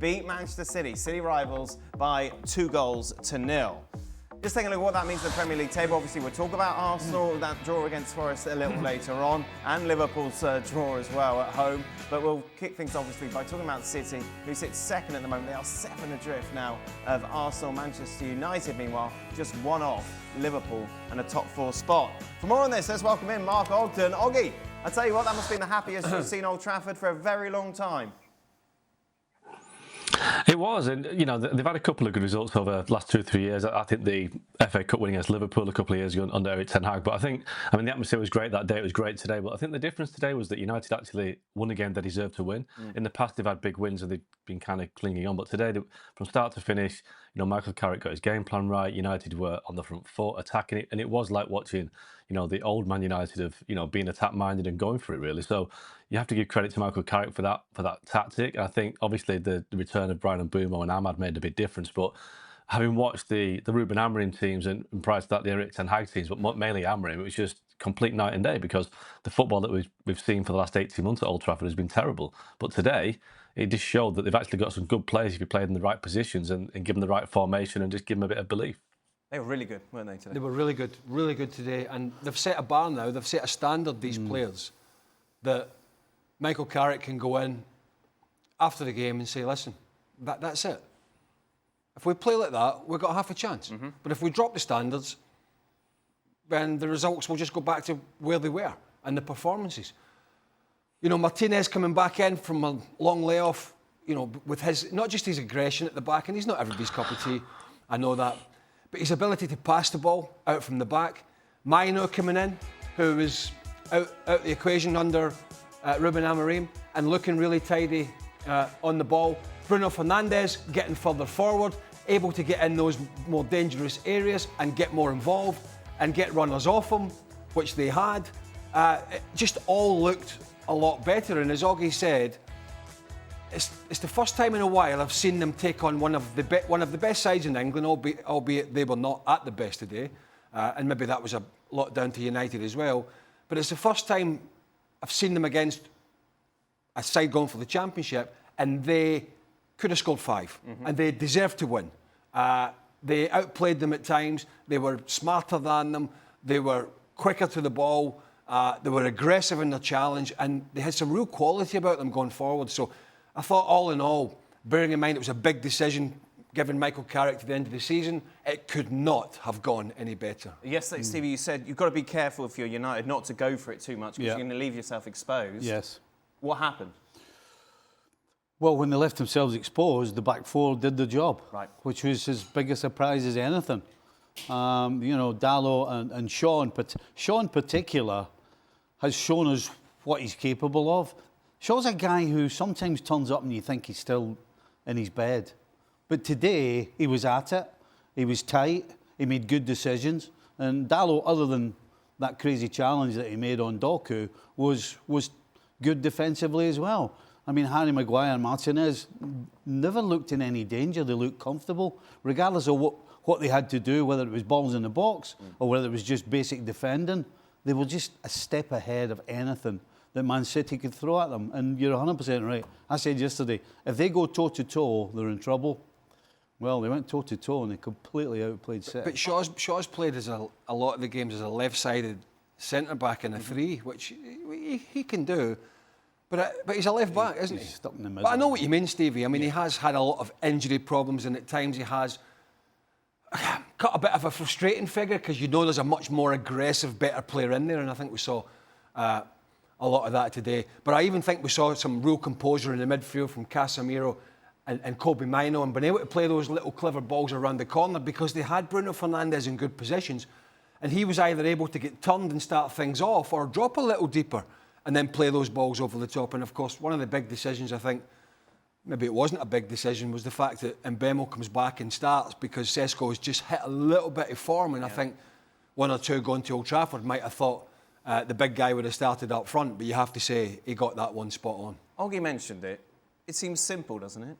beat Manchester City, City rivals, by 2-0. Just taking a look at what that means for the Premier League table. Obviously, we'll talk about Arsenal, that draw against Forest a little later on, and Liverpool's draw as well at home. But we'll kick things, obviously, by talking about City, who sits second at the moment. They are 7 adrift now of Arsenal. Manchester United, meanwhile, just one off Liverpool and a top 4 spot. For more on this, let's welcome in Mark Ogden. Oggy, I tell you what, that must have been the happiest you've seen Old Trafford for a very long time. It was, and you know they've had a couple of good results over the last 2 or 3 years. I think the FA Cup win against Liverpool a couple of years ago under Eric Ten Hag. But the atmosphere was great that day. It was great today. But I think the difference today was that United actually won a game they deserved to win. In the past, they've had big wins and they've been kind of clinging on. But today, from start to finish, Michael Carrick got his game plan right. United were on the front foot, attacking it, and it was like watching the old Man United of being attack minded and going for it really. So you have to give credit to Michael Carrick for that tactic. I think obviously the return of Brian Mbeumo and Ahmad made a big difference. But having watched the Ruben Amorim teams and prior to that the Eric Ten Hag teams, but mainly Amorim, it was just complete night and day because the football that we've seen for the last 18 months at Old Trafford has been terrible. But today, it just showed that they've actually got some good players if you played in the right positions and give them the right formation and just give them a bit of belief. They were really good, weren't they, today? They were really good today. And they've set a bar now, they've set a standard, these players, that Michael Carrick can go in after the game and say, listen, that's it. If we play like that, we've got half a chance. But if we drop the standards, then the results will just go back to where they were and the performances. Martinez coming back in from a long layoff, with his, not just his aggression at the back, and he's not everybody's cup of tea, I know that, but his ability to pass the ball out from the back. Maino coming in, who was out the equation under Ruben Amorim and looking really tidy on the ball. Bruno Fernandes getting further forward, able to get in those more dangerous areas and get more involved and get runners off him, which they had. It just all looked a lot better. And as Augie said, it's the first time in a while I've seen them take on one of the best sides in England, albeit they were not at the best today, and maybe that was a lot down to United as well. But it's the first time I've seen them against a side going for the championship, and they could have scored 5, and they deserved to win. They outplayed them at times. They were smarter than them. They were quicker to the ball. They were aggressive in their challenge, and they had some real quality about them going forward. So I thought, all in all, bearing in mind it was a big decision given Michael Carrick to the end of the season, it could not have gone any better. Yesterday, Stevie, you said you've got to be careful if you're United not to go for it too much because you're going to leave yourself exposed. Yes. What happened? Well, when they left themselves exposed, the back four did the job, right, which was as big a surprise as anything. Dalot and Shaw, Shaw in particular, has shown us what he's capable of. Shaw's a guy who sometimes turns up and you think he's still in his bed. But today, he was at it. He was tight. He made good decisions. And Dalot, other than that crazy challenge that he made on Doku, was good defensively as well. I mean, Harry Maguire and Martinez never looked in any danger. They looked comfortable, regardless of what they had to do, whether it was balls in the box or whether it was just basic defending. They were just a step ahead of anything that Man City could throw at them. And you're 100% right. I said yesterday, if they go toe-to-toe, they're in trouble. Well, they went toe-to-toe and they completely outplayed City. But Shaw's played as a lot of the games as a left-sided centre-back in a 3, which he can do. But he's a left-back, isn't he? He's stuck in the middle. But I know what you mean, Stevie. I mean, he has had a lot of injury problems, and at times he has got a bit of a frustrating figure because there's a much more aggressive, better player in there, and I think we saw a lot of that today. But I even think we saw some real composure in the midfield from Casemiro and Kobe Mino, and being able to play those little clever balls around the corner because they had Bruno Fernandes in good positions, and he was either able to get turned and start things off or drop a little deeper and then play those balls over the top. And of course, one of the big decisions, I think, maybe it wasn't a big decision, was the fact that Mbeumo comes back and starts because Sesko has just hit a little bit of form, and I think one or two going to Old Trafford might have thought the big guy would have started up front, but you have to say he got that one spot on. Augie mentioned it. It seems simple, doesn't it?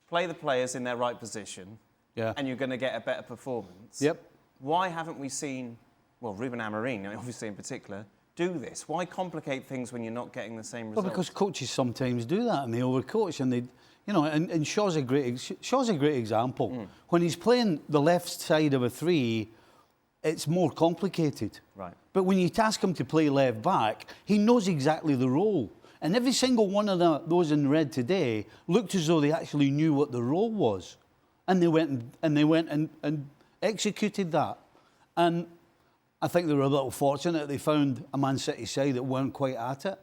Play the players in their right position, and you're going to get a better performance. Yep. Why haven't we seen, Ruben Amorim, obviously in particular, do this? Why complicate things when you're not getting the same results? Well, because coaches sometimes do that and they overcoach and You know, and Shaw's a great example. When he's playing the left side of a three, it's more complicated. Right. But when you task him to play left back, he knows exactly the role. And every single one of those in red today looked as though they actually knew what the role was. And they went and executed that. And I think they were a little fortunate they found a Man City side that weren't quite at it.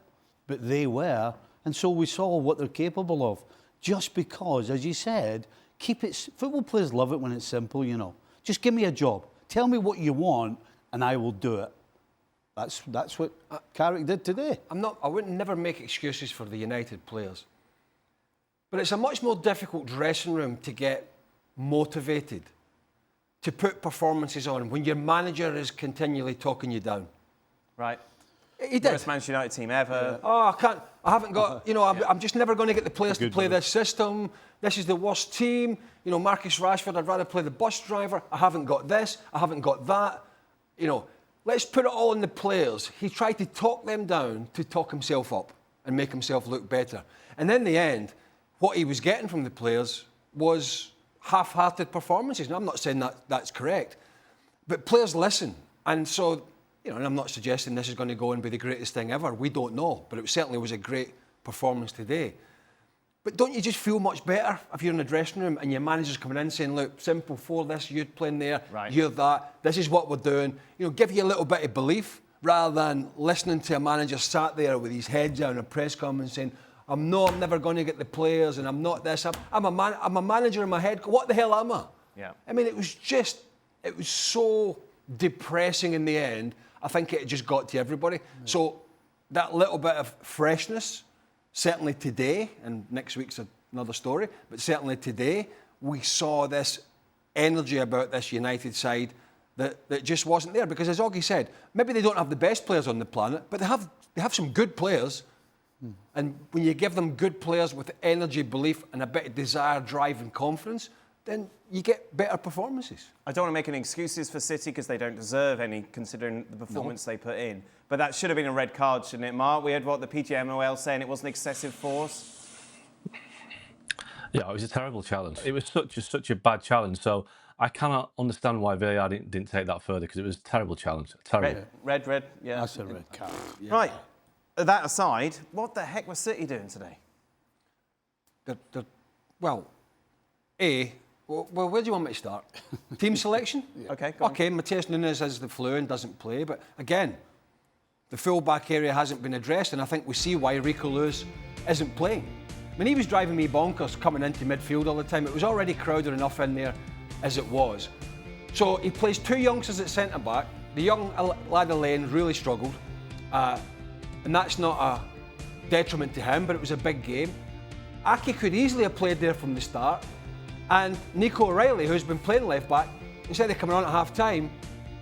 But they were. And so we saw what they're capable of. Just because, as you said, football players love it when it's simple, you know. Just give me a job. Tell me what you want and I will do it. That's what Carrick did today. I would never make excuses for the United players. But it's a much more difficult dressing room to get motivated, to put performances on when your manager is continually talking you down. Right. He did. Worst Manchester United team ever. Oh, I haven't got, you know, I'm just never going to get the players to play this system. This is the worst team. You know, Marcus Rashford, I'd rather play the bus driver. I haven't got this. I haven't got that. You know, let's put it all on the players. He tried to talk them down to talk himself up and make himself look better. And in the end, what he was getting from the players was half-hearted performances. And I'm not saying that's correct. But players listen. And so, you know, and I'm not suggesting this is going to go and be the greatest thing ever. We don't know. But it certainly was a great performance today. But don't you just feel much better if you're in the dressing room and your manager's coming in saying, look, simple, for this, you're playing there, right. You're that, this is what we're doing. You know, give you a little bit of belief rather than listening to a manager sat there with his head down in a press conference saying, I'm never going to get the players and I'm not this. I'm a manager in my head. What the hell am I? Yeah. I mean, it was so depressing in the end. I think it just got to everybody. So that little bit of freshness, certainly today, and next week's another story, but certainly today, we saw this energy about this United side that just wasn't there. Because as Augie said, maybe they don't have the best players on the planet, but they have some good players. And when you give them good players with energy, belief, and a bit of desire, drive, and confidence, then you get better performances. I don't want to make any excuses for City because they don't deserve any, considering the performance they put in. But that should have been a red card, shouldn't it, Mark? We had the PGMOL saying it wasn't excessive force. Yeah, it was a terrible challenge. It was such a bad challenge. So I cannot understand why VAR didn't take that further because it was a terrible challenge. Terrible. Red, yeah. That's a red card. Yeah. Right. That aside, what the heck was City doing today? Well, where do you want me to start? Team selection? Yeah. Okay, go on. Okay, Matheus Nunes has the flu and doesn't play, but again, the full-back area hasn't been addressed, and I think we see why Rico Lewis isn't playing. I mean, he was driving me bonkers coming into midfield all the time. It was already crowded enough in there as it was. So he plays two youngsters at centre-back. The young lad Lane really struggled, and that's not a detriment to him, but it was a big game. Aki could easily have played there from the start, and Nico O'Reilly, who's been playing left-back, instead of coming on at half-time,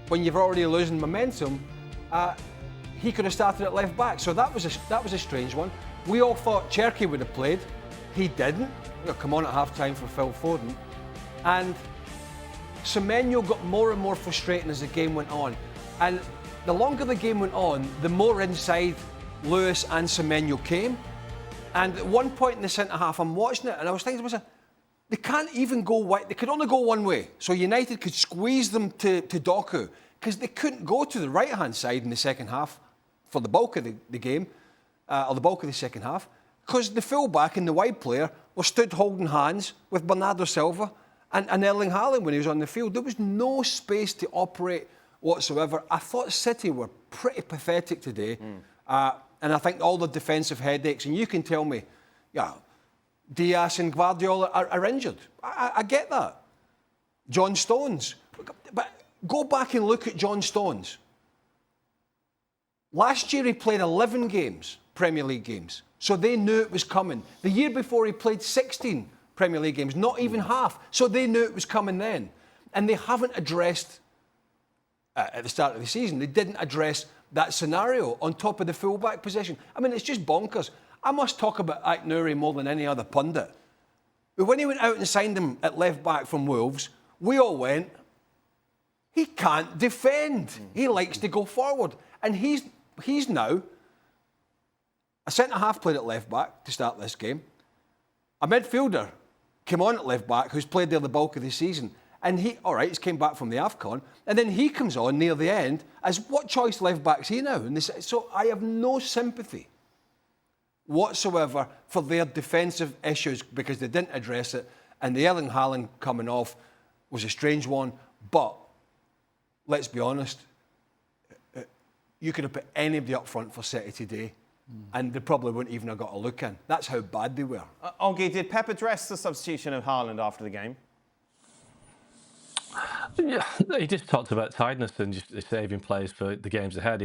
when you're already losing momentum, he could have started at left-back. So that was a strange one. We all thought Cherky would have played. He didn't. He'll come on at half-time for Phil Foden. And Semenyo got more and more frustrating as the game went on. And the longer the game went on, the more inside Lewis and Semenyo came. And at one point in the centre-half, I'm watching it, and I was thinking to myself, they can't even go wide. They could only go one way. So United could squeeze them to Doku, because they couldn't go to the right-hand side in the second half for the bulk of the game, or the bulk of the second half, because the full-back and the wide player were stood holding hands with Bernardo Silva and Erling Haaland when he was on the field. There was no space to operate whatsoever. I thought City were pretty pathetic today, and I think all the defensive headaches, and you can tell me, yeah, Diaz and Guardiola are injured. I get that. John Stones. But go back and look at John Stones. Last year he played 11 games, Premier League games. So they knew it was coming. The year before he played 16 Premier League games, not even half. So they knew it was coming then. And they haven't addressed, at the start of the season, they didn't address that scenario on top of the full-back position. I mean, it's just bonkers. I must talk about Aït-Nouri more than any other pundit. But when he went out and signed him at left-back from Wolves, we all went, he can't defend. He likes to go forward. And he's now a centre-half played at left-back to start this game. a midfielder came on at left back who's played there the bulk of the season. And he's came back from the AFCON, and then he comes on near the end as what choice left back's he now? And so I have no sympathy whatsoever for their defensive issues because they didn't address it. And the Erling Haaland coming off was a strange one. But let's be honest, you could have put anybody up front for City today, and they probably wouldn't even have got a look in. That's how bad they were. Oggy, did Pep address the substitution of Haaland after the game? Yeah, he just talked about tiredness and just saving players for the games ahead.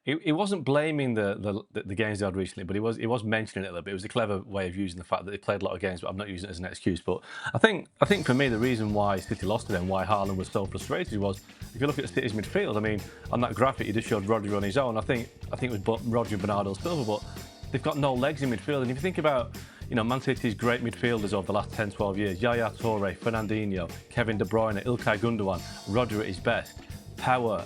He wasn't blaming the games they had recently, but he was mentioning it a little bit. It was a clever way of using the fact that they played a lot of games, but I'm not using it as an excuse. But I think for me, the reason why City lost to them, why Haaland was so frustrated was, if you look at City's midfield, I mean, on that graphic you just showed Rodri on his own. I think it was Rodri, Bernardo Silva, but they've got no legs in midfield. And if you think about, Man City's great midfielders over the last 10, 12 years, Yaya Toure, Fernandinho, Kevin De Bruyne, Ilkay Gundogan, Rodri at his best, power,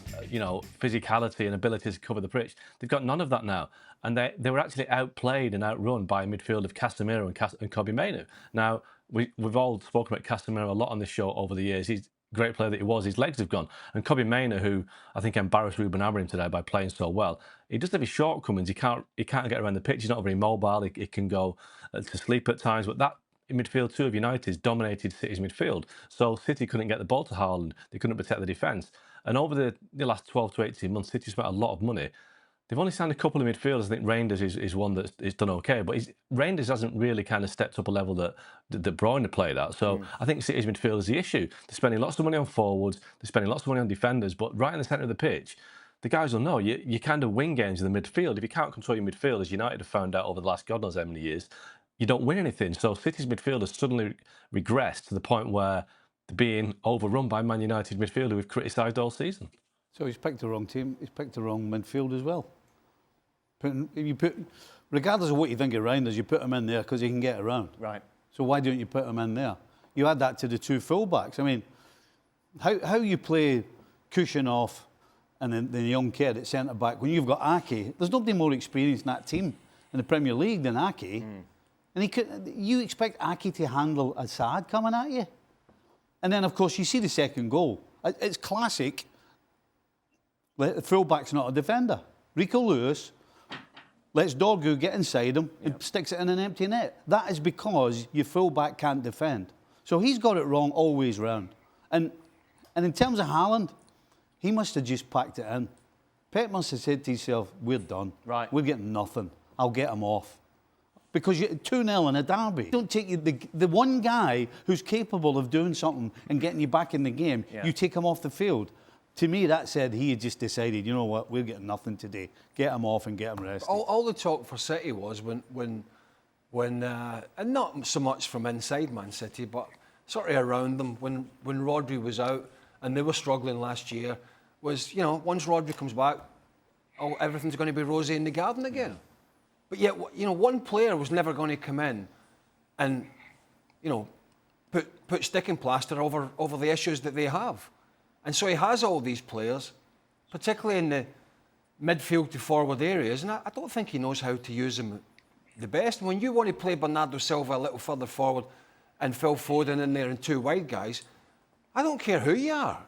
physicality and ability to cover the pitch. They've got none of that now. And they were actually outplayed and outrun by a midfield of Casemiro and Kobbie Mainoo. Now, we've all spoken about Casemiro a lot on this show over the years. He's a great player that he was. His legs have gone. And Kobbie Mainoo, who I think embarrassed Ruben Amorim today by playing so well, he does have his shortcomings. He can't get around the pitch. He's not very mobile. He can go to sleep at times. But that midfield two of United's dominated City's midfield. So City couldn't get the ball to Haaland. They couldn't protect the defence. And over the last 12 to 18 months, City spent a lot of money. They've only signed a couple of midfielders. I think Reinders is one that's done okay, but Reinders hasn't really kind of stepped up a level that Bruyne played at. So I think City's midfield is the issue. They're spending lots of money on forwards, they're spending lots of money on defenders, but right in the centre of the pitch, the guys will know you kind of win games in the midfield. If you can't control your midfield, as United have found out over the last God knows how many years, you don't win anything. So City's midfield has suddenly regressed to the point where they're being overrun by Man United midfield, who we've criticised all season. So he's picked the wrong team. He's picked the wrong midfield as well. Regardless of what you think of Reinders, you put him in there because he can get around. Right. So why don't you put him in there? You add that to the two fullbacks. I mean, how you play Kushinov and the young kid at centre back when you've got Ake? There's nobody more experienced in that team in the Premier League than Ake. And you expect Ake to handle Assad coming at you? And then, of course, you see the second goal. It's classic. The fullback's not a defender. Rico Lewis lets Dorgu get inside him and sticks it in an empty net. That is because your fullback can't defend. So he's got it wrong always round. And in terms of Haaland, he must have just packed it in. Pep must have said to himself, we're done. Right. We're getting nothing. I'll get him off. Because you're 2-0 in a derby. Don't take the one guy who's capable of doing something and getting you back in the game, you take him off the field. To me, that said he had just decided, you know what, we're getting nothing today. Get him off and get him rested. All the talk for City was when and not so much from inside Man City, but sort of around them, when Rodri was out and they were struggling last year, was, once Rodri comes back, everything's going to be rosy in the garden again. But yet, one player was never going to come in and, put sticking plaster over the issues that they have. And so he has all these players, particularly in the midfield to forward areas, and I don't think he knows how to use them the best. When you want to play Bernardo Silva a little further forward and Phil Foden in there and two wide guys, I don't care who you are.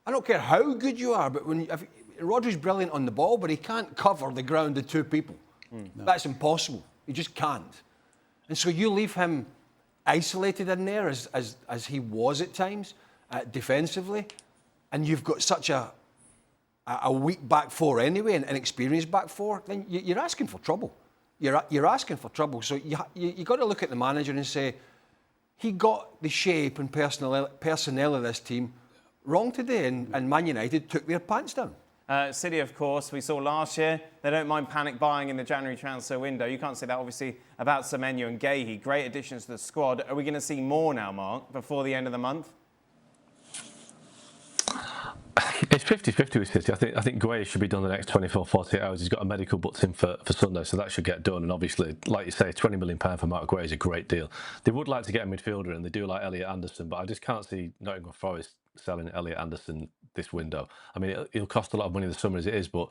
I don't care how good you are, but Rodri's brilliant on the ball, but he can't cover the ground of two people. No. That's impossible. He just can't. And so you leave him isolated in there as he was at times, defensively, and you've got such a weak back four anyway, an inexperienced back four, then you're asking for trouble. You're asking for trouble. So you got to look at the manager and say, he got the shape and personnel of this team wrong today, and Man United took their pants down. City, of course, we saw last year, they don't mind panic buying in the January transfer window. You can't say that, obviously, about Semenyo and Guehi. Great additions to the squad. Are we going to see more now, Mark, before the end of the month? It's 50-50 with City. I think Guehi should be done the next 24, 48 hours. He's got a medical booked in for Sunday, so that should get done. And obviously, like you say, £20 million for Mark Guehi is a great deal. They would like to get a midfielder, and they do like Elliot Anderson, but I just can't see Nottingham Forest selling Elliot Anderson this window. I mean, it'll cost a lot of money this summer as it is, but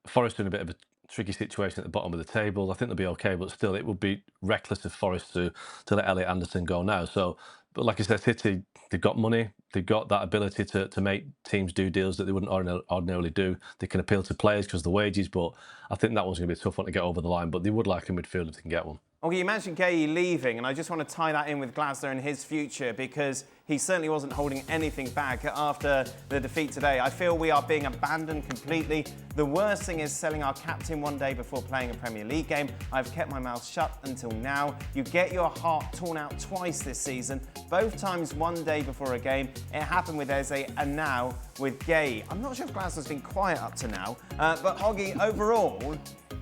Forest are in a bit of a tricky situation at the bottom of the table. I think they'll be okay, but still, it would be reckless of Forest to let Elliot Anderson go now. So, but like I said, City, they've got money, they've got that ability to make teams do deals that they wouldn't ordinarily do. They can appeal to players because of the wages, but I think that one's going to be a tough one to get over the line. But they would like a midfielder if they can get one. Okay, you mentioned Gay leaving, and I just want to tie that in with Glasner and his future, because he certainly wasn't holding anything back after the defeat today. I feel we are being abandoned completely. The worst thing is selling our captain one day before playing a Premier League game. I've kept my mouth shut until now. You get your heart torn out twice this season, both times one day before a game. It happened with Eze and now with Gay. I'm not sure if Glasner's been quiet up to now, but Hoggy, overall,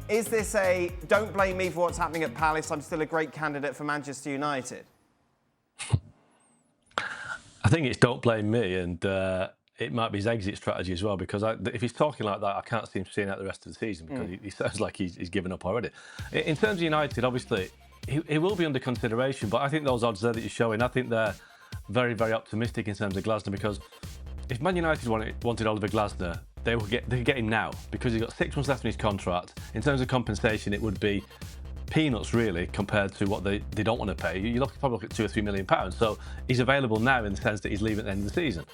is this a don't blame me for what's happening at Palace, I'm still a great candidate for Manchester United? I think it's don't blame me, and it might be his exit strategy as well, because if he's talking like that, I can't see him seeing out the rest of the season, because he sounds like he's given up already. In terms of United, obviously, he will be under consideration, but I think those odds there that you're showing, I think they're very, very optimistic in terms of Glasner, because if Man United wanted Oliver Glasner, they could get him now, because he's got 6 months left in his contract. In terms of compensation, it would be peanuts really compared to what they don't want to pay. You're probably looking at £2 or £3 million. So he's available now in the sense that he's leaving at the end of the season.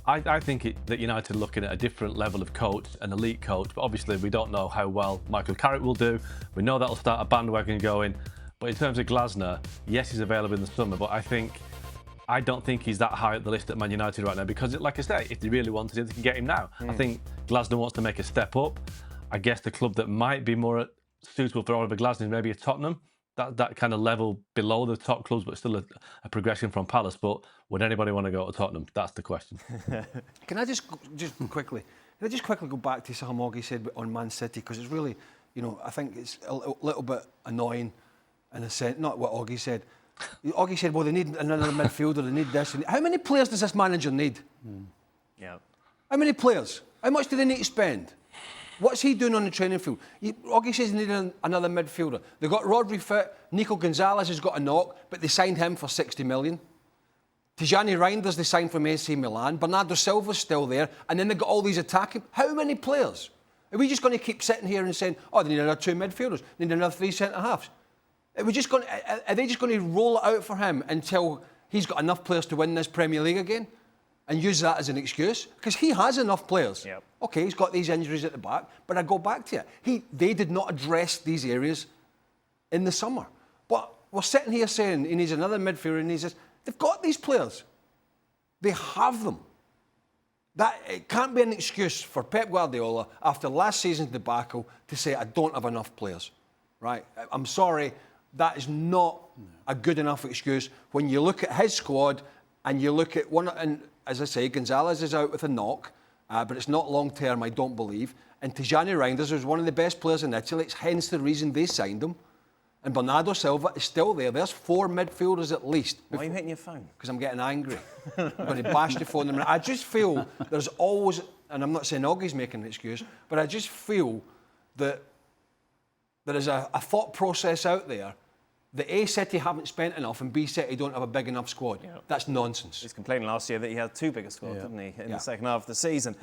I think that United are looking at a different level of coach, an elite coach, but obviously we don't know how well Michael Carrick will do. We know that'll start a bandwagon going. But in terms of Glasner, yes, he's available in the summer, but I don't think he's that high at the list at Man United right now, because, like I say, if they really wanted him, they can get him now. I think Glasner wants to make a step up. I guess the club that might be more suitable for Oliver Glasner is maybe a Tottenham, that kind of level below the top clubs, but still a progression from Palace. But would anybody want to go to Tottenham? That's the question. Can I just quickly go back to something Oggy said on Man City, because it's really, I think it's a little bit annoying in a sense, not what Oggy said. Oggy said, well, they need another midfielder, they need this. How many players does this manager need? Yeah. How many players? How much do they need to spend? What's he doing on the training field? Oggy says they need another midfielder. They've got Rodri fit. Nico Gonzalez has got a knock, but they signed him for 60 million. Tijani Reinders, they signed from AC Milan. Bernardo Silva's still there. And then they've got all these attacking. How many players? Are we just going to keep sitting here and saying, oh, they need another 2 midfielders, they need another 3 centre-halves? Are they just going to roll it out for him until he's got enough players to win this Premier League again and use that as an excuse? Because he has enough players. Yep. OK, he's got these injuries at the back, but I go back to it. They did not address these areas in the summer. But we're sitting here saying he needs another midfielder, and he says, they've got these players. They have them. It can't be an excuse for Pep Guardiola after last season's debacle to say, I don't have enough players. Right? I'm sorry. That is not a good enough excuse when you look at his squad and you look at one. And as I say, Gonzalez is out with a knock, but it's not long term, I don't believe. And Tijani Reinders was one of the best players in Italy. It's hence the reason they signed him. And Bernardo Silva is still there. There's 4 midfielders at least. Why are you hitting your phone? Because I'm getting angry. I'm going to bash the phone. I just feel there's always, and I'm not saying Oggy's making an excuse, but I just feel that there is a thought process out there that A, City haven't spent enough, and B, City don't have a big enough squad. Yeah. That's nonsense. He was complaining last year that he had too big a squad, didn't he, in the second half of the season.